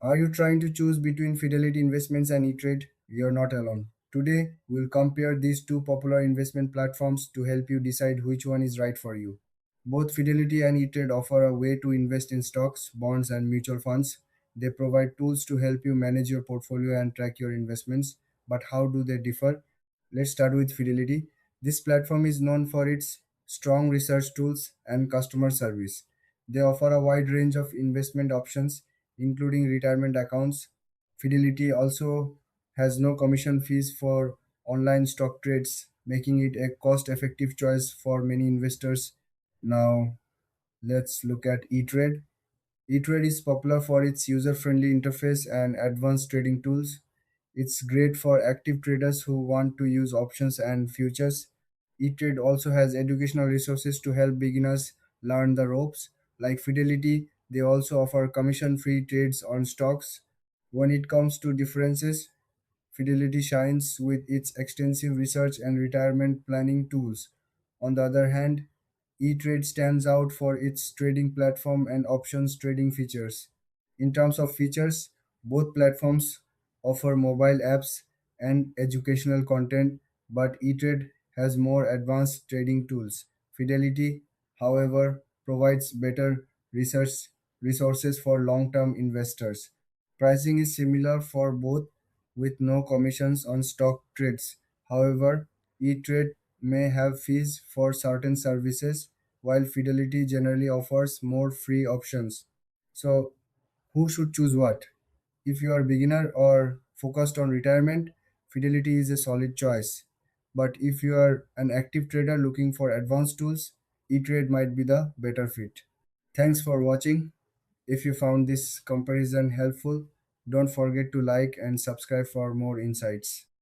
Are you trying to choose between Fidelity Investments and E-Trade? You're not alone. Today, we'll compare these two popular investment platforms to help you decide which one is right for you. Both Fidelity and E-Trade offer a way to invest in stocks, bonds, and mutual funds. They provide tools to help you manage your portfolio and track your investments. But how do they differ? Let's start with Fidelity. This platform is known for its strong research tools and customer service. They offer a wide range of investment options, including retirement accounts. Fidelity also has no commission fees for online stock trades, making it a cost effective choice for many investors. Now, let's look at eTrade. eTrade is popular for its user friendly interface and advanced trading tools. It's great for active traders who want to use options and futures. eTrade also has educational resources to help beginners learn the ropes. Like Fidelity, they also offer commission free trades on stocks. When it comes to differences, Fidelity shines with its extensive research and retirement planning tools. On the other hand, eTrade stands out for its trading platform and options trading features. In terms of features, both platforms offer mobile apps and educational content, but eTrade has more advanced trading tools. Fidelity, however, provides better research resources for long-term investors. Pricing is similar for both with no commissions on stock trades. However, eTrade may have fees for certain services, while Fidelity generally offers more free options. So, who should choose what? If you are a beginner or focused on retirement, Fidelity is a solid choice. But if you are an active trader looking for advanced tools, eTrade might be the better fit. Thanks for watching. If you found this comparison helpful, don't forget to like and subscribe for more insights.